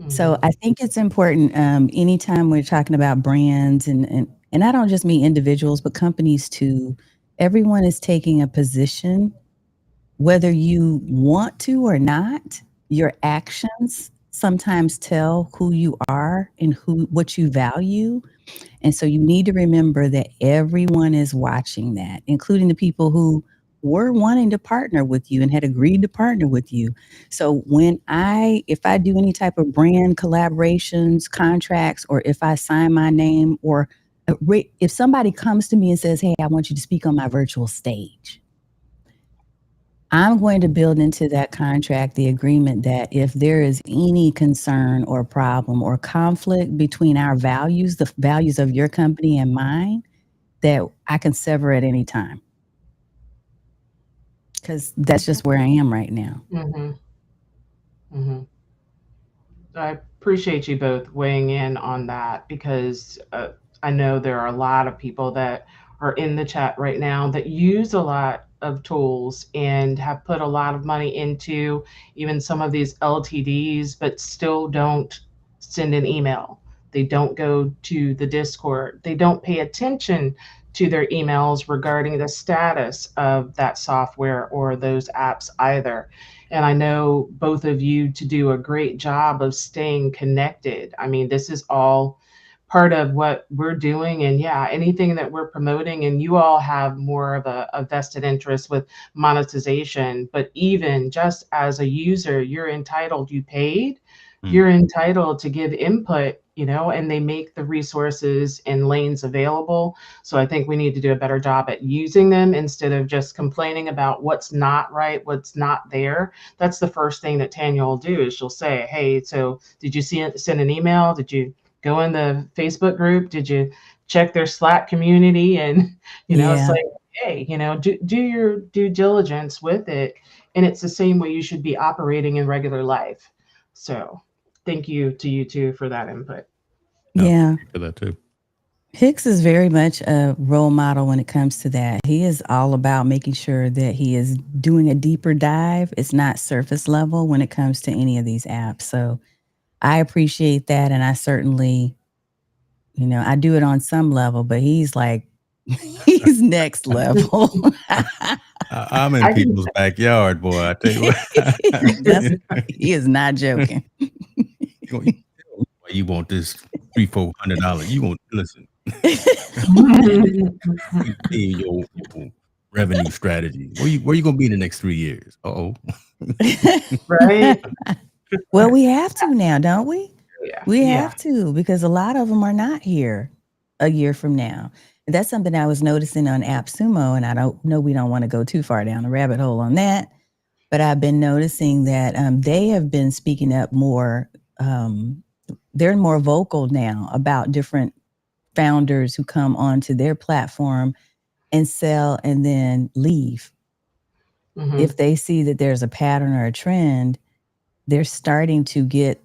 So I think it's important, anytime we're talking about brands, and I don't just mean individuals, but companies too, everyone is taking a position whether you want to or not, your actions sometimes tell who you are and what you value. And so you need to remember that everyone is watching that, including the people who were wanting to partner with you and had agreed to partner with you. So if I do any type of brand collaborations, contracts, or if I sign my name, or if somebody comes to me and says, "Hey, I want you to speak on my virtual stage," I'm going to build into that contract the agreement that if there is any concern or problem or conflict between our values, the values of your company and mine, that I can sever at any time. Because that's just where I am right now. Mm-hmm. Mm-hmm. I appreciate you both weighing in on that because I know there are a lot of people that are in the chat right now that use a lot of tools and have put a lot of money into even some of these LTDs, but still don't send an email. They don't go to the Discord. They don't pay attention to their emails regarding the status of that software or those apps either. And I know both of you to do a great job of staying connected. I mean, this is all part of what we're doing. And yeah, anything that we're promoting, and you all have more of a vested interest with monetization. But even just as a user, you're entitled, you paid, you're entitled to give input, and they make the resources and lanes available. So I think we need to do a better job at using them instead of just complaining about what's not right, what's not there. That's the first thing that Tanya will do is she'll say, "Hey, so did you send an email? Did you go in the Facebook group? Did you check their Slack community?" And, it's like, hey, do your due diligence with it. And it's the same way you should be operating in regular life. So thank you to you two for that input. Yeah. For that too. Hicks is very much a role model when it comes to that. He is all about making sure that he is doing a deeper dive. It's not surface level when it comes to any of these apps. So I appreciate that. And I certainly, I do it on some level, but he's like, he's next level. I'm in people's backyard, boy. I tell you what. He is not joking. You want this $300-400? You won't listen. Your revenue strategy. Where you gonna be in the next 3 years? Right. Well, we have to now, don't we? Yeah. We have to, because a lot of them are not here a year from now. That's something I was noticing on AppSumo, and I don't know, we don't want to go too far down the rabbit hole on that, but I've been noticing that they have been speaking up more. They're more vocal now about different founders who come onto their platform and sell and then leave. Mm-hmm. If they see that there's a pattern or a trend, they're starting to get,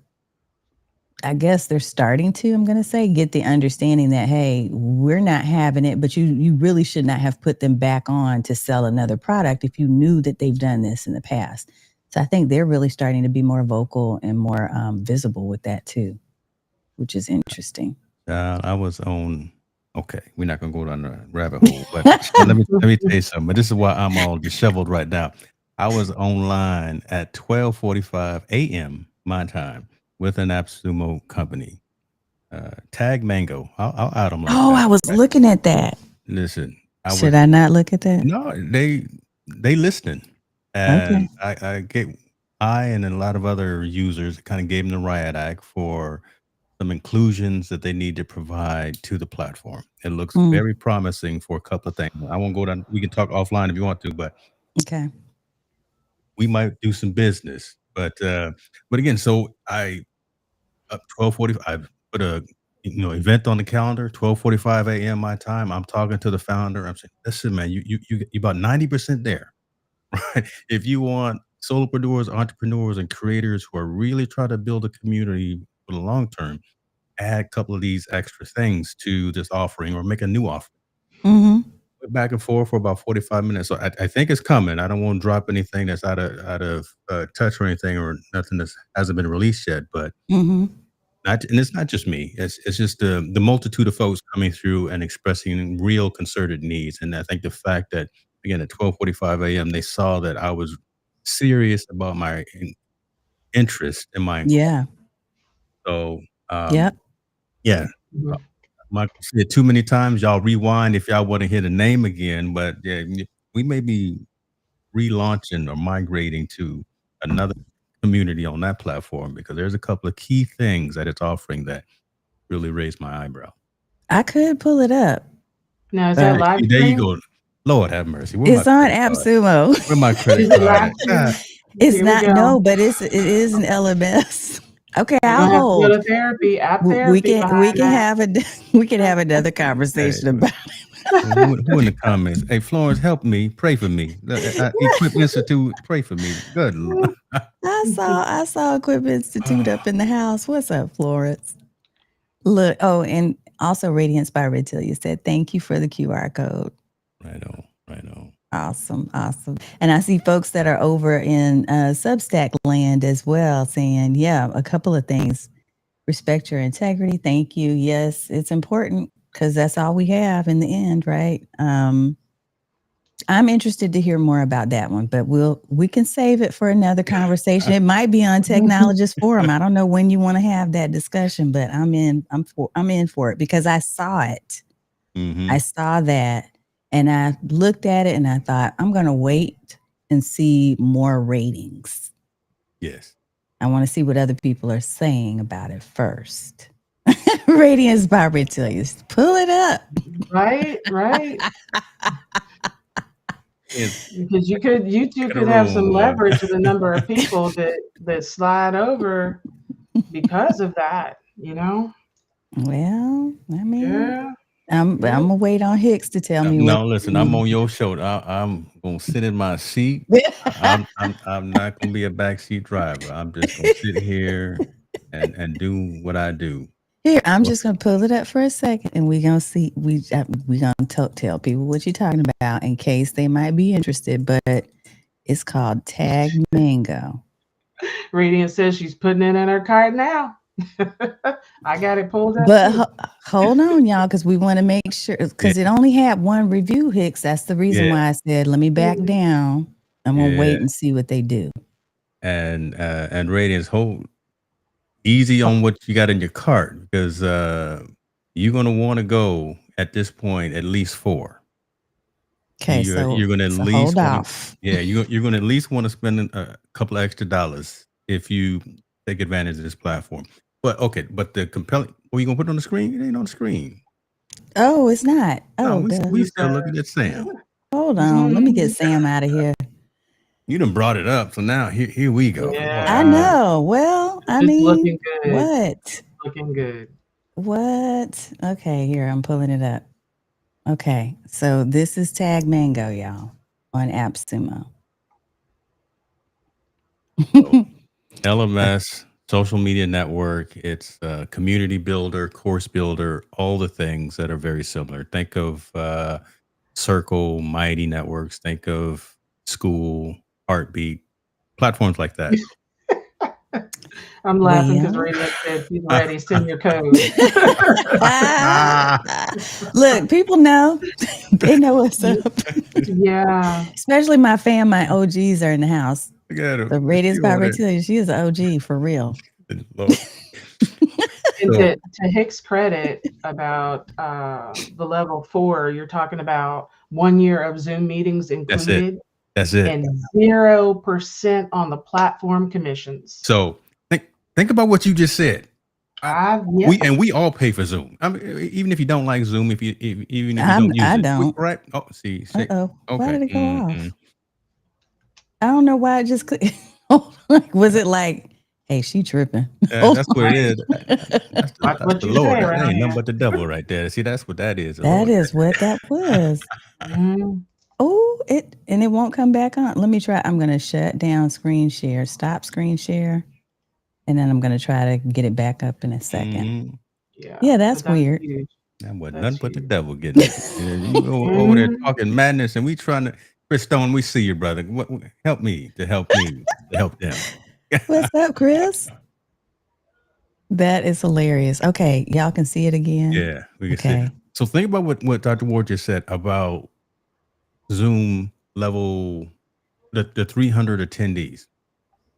I'm going to say, get the understanding that, hey, we're not having it, but you really should not have put them back on to sell another product if you knew that they've done this in the past. So I think they're really starting to be more vocal and more visible with that too, which is interesting. I was on, okay, we're not going to go down the rabbit hole, but let me tell you something. But this is why I'm all disheveled right now. I was online at 12:45 a.m. my time with an AppSumo company, Tag Mango. I'll add them like that. I was looking at that. Listen, should I not look at that? No, they listening, and okay. I and a lot of other users kind of gave them the riot act for some inclusions that they need to provide to the platform. It looks very promising for a couple of things. I won't go down. We can talk offline if you want to, but okay, we might do some business. But again, so I 12:45. I put a event on the calendar. 12:45 a.m. my time. I'm talking to the founder. I'm saying, listen, man, you about 90% there, right? If you want solopreneurs, entrepreneurs, and creators who are really trying to build a community for the long term, add a couple of these extra things to this offering or make a new offering. Mm-hmm. Back and forth for about 45 minutes. So I think it's coming. I don't want to drop anything that's out of touch or anything, or nothing that hasn't been released yet. But and it's not just me. It's just the multitude of folks coming through and expressing real concerted needs. And I think the fact that again at 12:45 a.m. They saw that I was serious about my interest in my. Yeah. So Yep. yeah, Mhm. Michael said too many times. Y'all rewind if y'all want to hear the name again. But yeah, we may be relaunching or migrating to another community on that platform because there's a couple of key things that it's offering that really raised my eyebrow. I could pull it up. Now, is that but live There you stream? go. Lord have mercy. Where It's my on credit card? AppSumo. Where my credit Is it card live at? stream? God, It's Here we not, go. no, but it is an LMS. Okay, We're I'll gonna have to go hold. to therapy, app We therapy can behind that. have we can have another conversation Hey, about who in the comments? Hey, Florence, help me. Pray for me. Equip Institute, pray for me. Good Lord. I saw Equip Institute up in the house. What's up, Florence? Look, oh, and also Radiance by Retilia said, thank you for the QR code. Right on. Awesome. And I see folks that are over in Substack land as well saying, yeah, a couple of things. Respect your integrity. Thank you. Yes, it's important because that's all we have in the end, right? I'm interested to hear more about that one, but we can save it for another conversation. It might be on Technologist Forum. I don't know when you want to have that discussion, but I'm in for it because I saw it. Mm-hmm. I saw that and I looked at it and I thought, I'm going to wait and see more ratings. Yes. I want to see what other people are saying about it first. Radiance by Retilia. Pull it up. Right. Because you two could have some leverage with a number of people that slide over because of that, you know? Well, I mean, Yeah. I'm gonna wait on Hicks to tell me what. No, listen, I'm on your shoulder. I'm gonna sit in my seat. I'm not gonna be a backseat driver. I'm just gonna sit here and do what I do. Here, I'm just gonna pull it up for a second, and we gonna see. We gonna tell people what you're talking about in case they might be interested. But it's called Tag Mango. Radiant says she's putting it in her cart now. I got it pulled up. But hold on, y'all, because we want to make sure because it only had one review, Hicks. That's the reason why I said let me back down. I'm gonna wait and see what they do. And Radiance, hold easy on what you got in your cart because you're gonna want to go at this point at least 4. Okay, you're gonna at least hold off. Yeah, you're gonna at least want to spend a couple of extra dollars if you take advantage of this platform. But okay, but the compelling. Well, you gonna put it on the screen? It ain't on the screen. Oh, it's not. Oh, no, we still looking at Sam. Hold on, let me get Sam out of here. You done brought it up, so now here we go. Yeah. I know. Well, I mean, looking good. What? Looking good. What? Okay, here I'm pulling it up. Okay, so this is Tag Mango, y'all, on AppSumo. LMS, social media network. It's a community builder, course builder, all the things that are very similar. Think of Circle, Mighty Networks. Think of School, Heartbeat, platforms like that. I'm laughing because Radiant said she's ready. Send your code. Look, people know. They know what's up. Yeah. Especially my OGs are in the house. The Radiance by Retilia, she is an OG for real. And to Hicks' credit about the level 4, you're talking about 1 year of Zoom meetings included. That's it. And 0% on the platform commissions. So think about what you just said. We all pay for Zoom. I mean, even if you don't like Zoom, even if you don't use it. I don't. Right? Oh, see. Uh-oh. Okay. Why did it go off? I don't know why it just clicked. Was it like, hey, she tripping? That's what it is. That's what the you Lord. say, That ain't nothing but the devil right there. See, that's what that is. That is what that was. Oh, it won't come back on. Let me try. I'm going to shut down screen share, stop screen share. And then I'm going to try to get it back up in a second. Yeah, that's weird. Huge. That wasn't nothing but the devil getting it. You over there talking madness and we trying to, Chris Stone, we see you, brother. Help me to help them. What's up, Chris? That is hilarious. Okay, y'all can see it again? Yeah, we can see it. So think about what Dr. Ward just said about Zoom level, the 300 attendees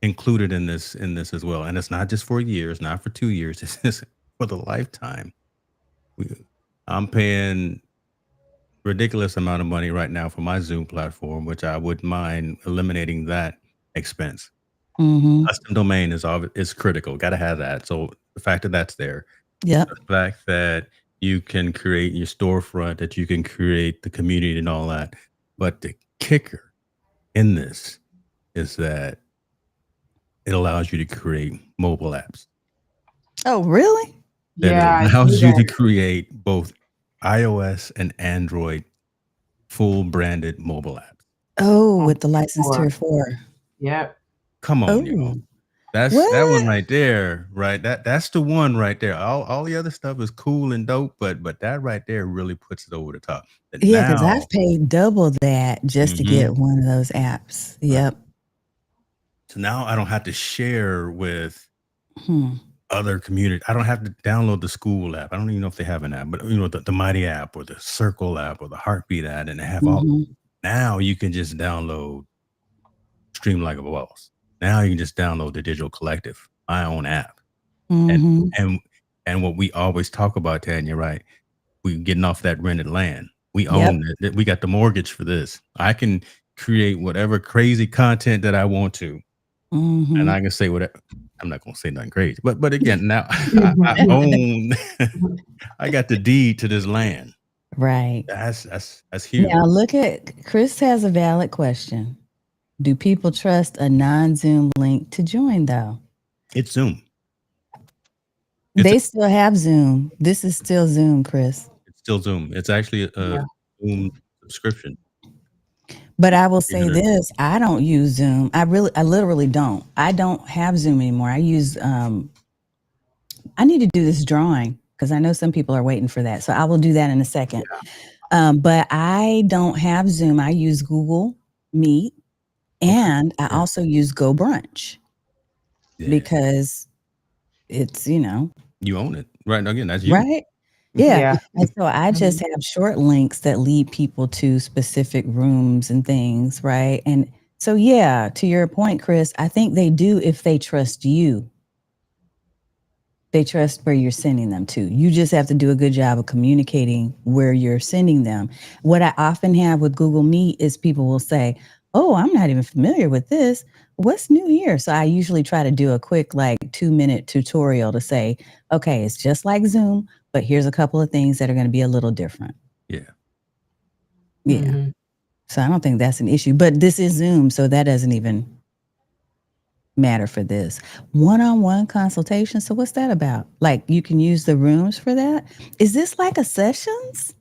included in this as well. And it's not just for a year, it's not for 2 years, it's just for the lifetime. I'm paying ridiculous amount of money right now for my Zoom platform, which I wouldn't mind eliminating that expense. Custom domain is critical. Got to have that. So the fact that that's there, Yep. the fact that you can create your storefront, that you can create the community and all that. But the kicker in this is that it allows you to create mobile apps. Oh, really? That Yeah, it I allows see you to that. create both iOS and Android full branded mobile apps. Oh, with the license Sure. tier 4. Yep. Come on, y'all. Oh, That's that one what? right there, right? That's the one right there. All the other stuff is cool and dope, but that right there really puts it over the top. And Yeah, because now, I've paid double that just to get one of those apps. Yep. so now I don't have to share with Hmm. other community. I don't have to download the school app. I don't even know if they have an app, but the Mighty app or the Circle app or the Heartbeat app, and they have all. Now you can just download Stream Like a Boss. Now you can just download the Digital Collective, my own app. And what we always talk about, Tanya, right? We getting off that rented land. We own it. We got the mortgage for this. I can create whatever crazy content that I want to. And I can say whatever. I'm not going to say nothing crazy, but again, now I own. I got the deed to this land. Right. That's huge. Now look at Chris has a valid question. Do people trust a non-Zoom link to join though? It's Zoom. They still have Zoom. This is still Zoom, Chris. It's still Zoom. It's actually a Zoom subscription. But I will say this, I don't use Zoom. I literally don't. I don't have Zoom anymore. I use I need to do this drawing because I know some people are waiting for that. So I will do that in a second. But I don't have Zoom. I use Google Meet and I also use Go Brunch because it's, you own it. Right. Again, that's you. Right. Yeah. And so I just have short links that lead people to specific rooms and things. Right. And so, yeah, to your point, Chris, I think they do if they trust you. They trust where you're sending them to. You just have to do a good job of communicating where you're sending them. What I often have with Google Meet is people will say, oh, I'm not even familiar with this. What's new here? So I usually try to do a quick 2-minute tutorial to say, okay, it's just like Zoom, but here's a couple of things that are going to be a little different. Yeah. So I don't think that's an issue, but this is Zoom. So that doesn't even matter for this one-on-one consultation. So what's that about? You can use the rooms for that. Is this like a sessions?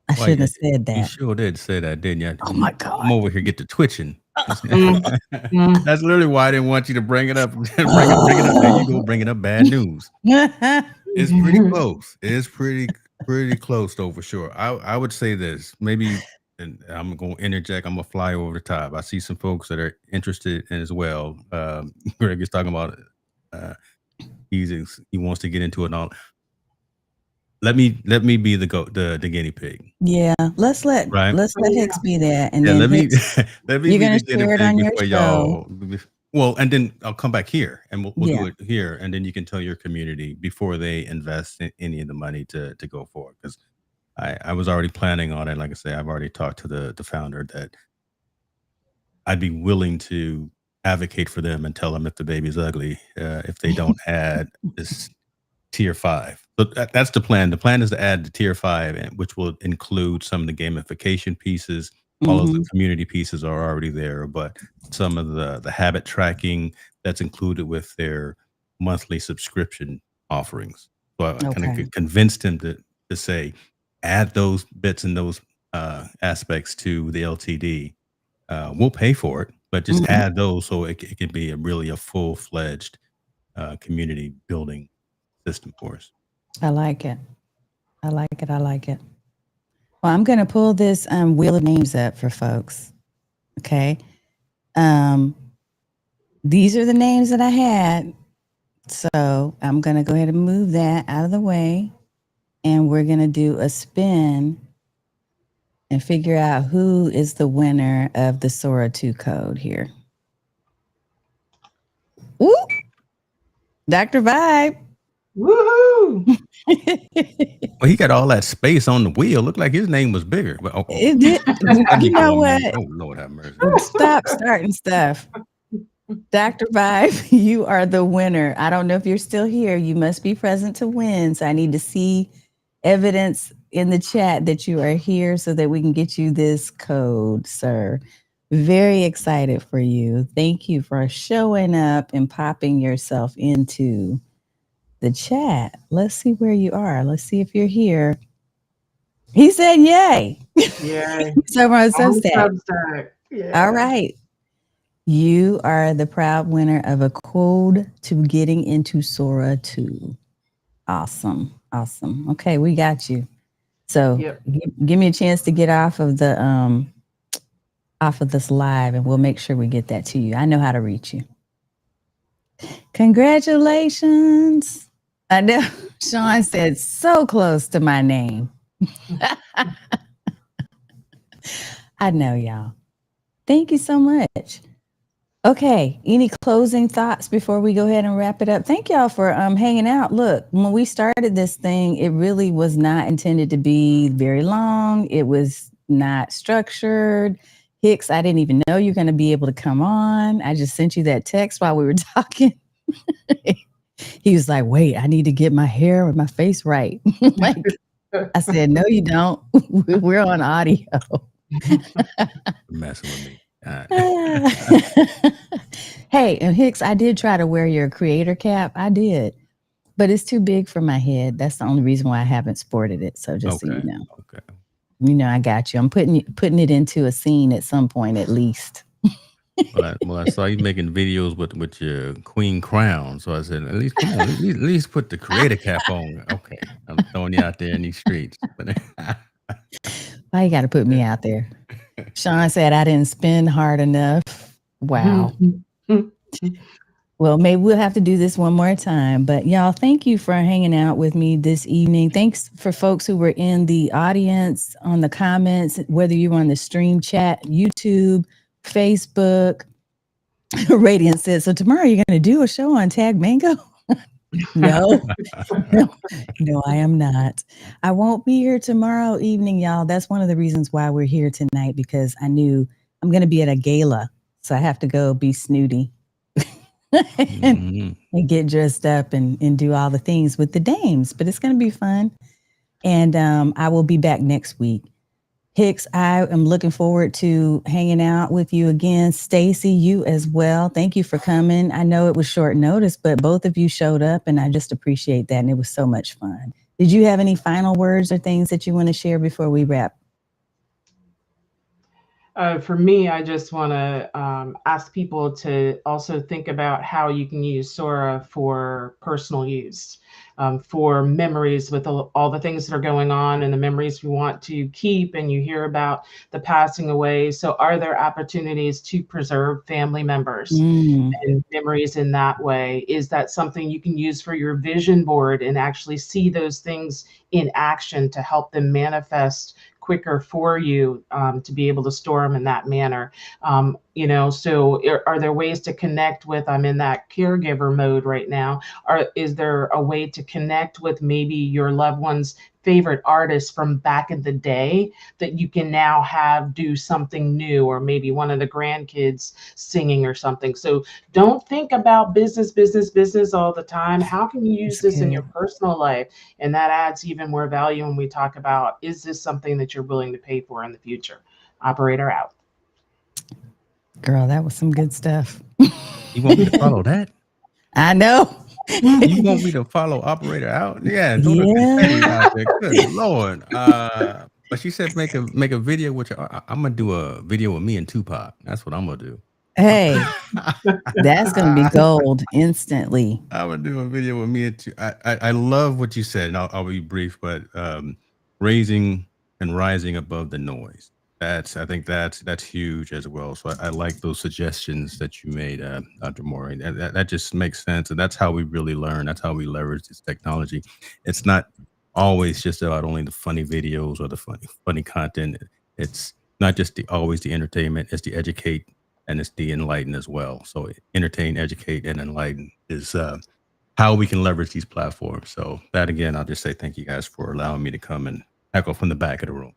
I shouldn't have said that. You sure did say that, didn't you? Oh my God. I'm over here get to twitching. That's literally why I didn't want you to bring it up. Bring it up. There you go, bringing up bad news. It's pretty close. It's pretty close though, for sure. I would say this, maybe, and I'm going to interject. I'm going to fly over the top. I see some folks that are interested in as well. Greg is talking about he wants to get into it and all. Let me be the guinea pig. Yeah, let's let Hicks be that, and then let me you're be gonna the guinea share it on pig your before show. y'all. Well, and then I'll come back here and we'll do it here, and then you can tell your community before they invest in any of the money to go forward. Because I was already planning on it. Like I say, I've already talked to the founder that I'd be willing to advocate for them and tell them if the baby's ugly, if they don't add this tier 5. But that's the plan. The plan is to add the tier 5, which will include some of the gamification pieces. All of the community pieces are already there, but some of the habit tracking that's included with their monthly subscription offerings. So I kind of convinced him to say, add those bits and those aspects to the LTD. We'll pay for it, but just add those so it can be really a full-fledged community building system for us. I like it. I like it. Well, I'm going to pull this wheel of names up for folks. Okay. These are the names that I had. So I'm going to go ahead and move that out of the way. And we're going to do a spin and figure out who is the winner of the Sora 2 code here. Woo! Dr. Vibe. Woohoo! Well, he got all that space on the wheel. Looked like his name was bigger. But It did. You know what? Oh, Lord have mercy. Stop starting stuff. Dr. Vibe, you are the winner. I don't know if you're still here. You must be present to win. So I need to see evidence in the chat that you are here so that we can get you this code, sir. Very excited for you. Thank you for showing up and popping yourself into the chat. Let's see where you are. Let's see if you're here. He said, yay. Yay. So on Substack. Substack. Yeah. All right. You are the proud winner of a code to getting into Sora 2. Awesome. Awesome. Okay, we got you. So give me a chance to get off of this live and we'll make sure we get that to you. I know how to reach you. Congratulations. I know Sean said so close to my name. I know, y'all. Thank you so much. Okay, any closing thoughts before we go ahead and wrap it up? Thank y'all for hanging out. Look, when we started this thing, it really was not intended to be very long. It was not structured. Hicks, I didn't even know you're going to be able to come on. I just sent you that text while we were talking. He was like, wait, I need to get my hair or my face right. Like, I said, no, you don't. We're on audio. Messing with me. Hey, and Hicks, I did try to wear your creator cap. I did, but it's too big for my head. That's the only reason why I haven't sported it. So just so you know. Okay. You know, I got you. I'm putting it into a scene at some point, at least. Well, I saw you making videos with your queen crown, so I said, at least come on, at least put the creator cap on. Okay, I'm throwing you out there in these streets. Why you got to put me out there? Sean said I didn't spin hard enough. Wow. Well, maybe we'll have to do this one more time. But y'all, thank you for hanging out with me this evening. Thanks for folks who were in the audience, on the comments, whether you were on the stream chat, YouTube, Facebook. Radiant said, so tomorrow you're going to do a show on Tag Mango? No, I am not. I won't be here tomorrow evening, y'all. That's one of the reasons why we're here tonight, because I knew I'm going to be at a gala. So I have to go be snooty and get dressed up and do all the things with the dames. But it's going to be fun. And I will be back next week. Hicks, I am looking forward to hanging out with you again. Stacy, you as well. Thank you for coming. I know it was short notice, but both of you showed up and I just appreciate that. And it was so much fun. Did you have any final words or things that you want to share before we wrap? For me, I just want to ask people to also think about how you can use Sora for personal use, for memories with all the things that are going on and the memories we want to keep. And you hear about the passing away. So are there opportunities to preserve family members and memories in that way? Is that something you can use for your vision board and actually see those things in action to help them manifest quicker for you, to be able to store them in that manner? So are there ways to connect with, I'm in that caregiver mode right now, is there a way to connect with maybe your loved one's favorite artists from back in the day that you can now have do something new, or maybe one of the grandkids singing or something? So don't think about business all the time. How can you use this in your personal life? And that adds even more value when we talk about, is this something that you're willing to pay for in the future? Operator out. Girl, that was some good stuff. You want me to follow that? I know. You want me to follow Operator out? Yeah, throw the confetti out there. Good Lord. But she said make a video with your, I'm gonna do a video with me and Tupac. That's what I'm gonna do. Hey, that's gonna be gold instantly. I'm gonna do a video with me and Tupac. I love what you said, and I'll be brief, but raising and rising above the noise. I think that's huge as well. So I like those suggestions that you made, Dr. Morey. That just makes sense, and that's how we really learn. That's how we leverage this technology. It's not always just about only the funny videos or the funny content. it's not just always the entertainment, it's the educate and it's the enlighten as well. So entertain, educate, and enlighten is how we can leverage these platforms. So that again, I'll just say thank you guys for allowing me to come and echo from the back of the room.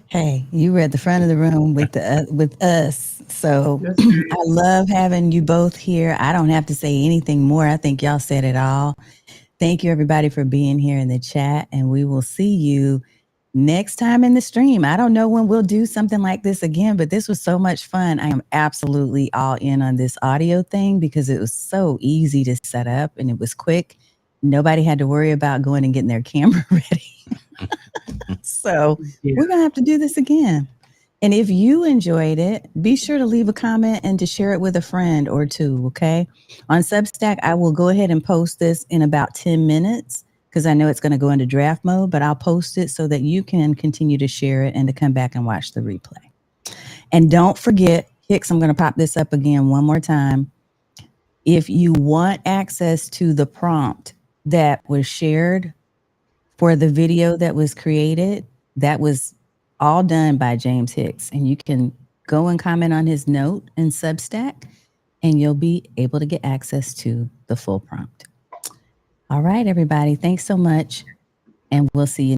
Hey, you were at the front of the room with us. So That's great. I love having you both here. I don't have to say anything more. I think y'all said it all. Thank you everybody for being here in the chat, and we will see you next time in the stream. I don't know when we'll do something like this again, but this was so much fun. I am absolutely all in on this audio thing because it was so easy to set up and it was quick. Nobody had to worry about going and getting their camera ready. So we're going to have to do this again. And if you enjoyed it, be sure to leave a comment and to share it with a friend or two, okay? On Substack, I will go ahead and post this in about 10 minutes because I know it's going to go into draft mode, but I'll post it so that you can continue to share it and to come back and watch the replay. And don't forget, Hicks, I'm going to pop this up again one more time. If you want access to the prompt that was shared for the video that was created, that was all done by James Hicks. And you can go and comment on his note in Substack, and you'll be able to get access to the full prompt. All right, everybody. Thanks so much. And we'll see you.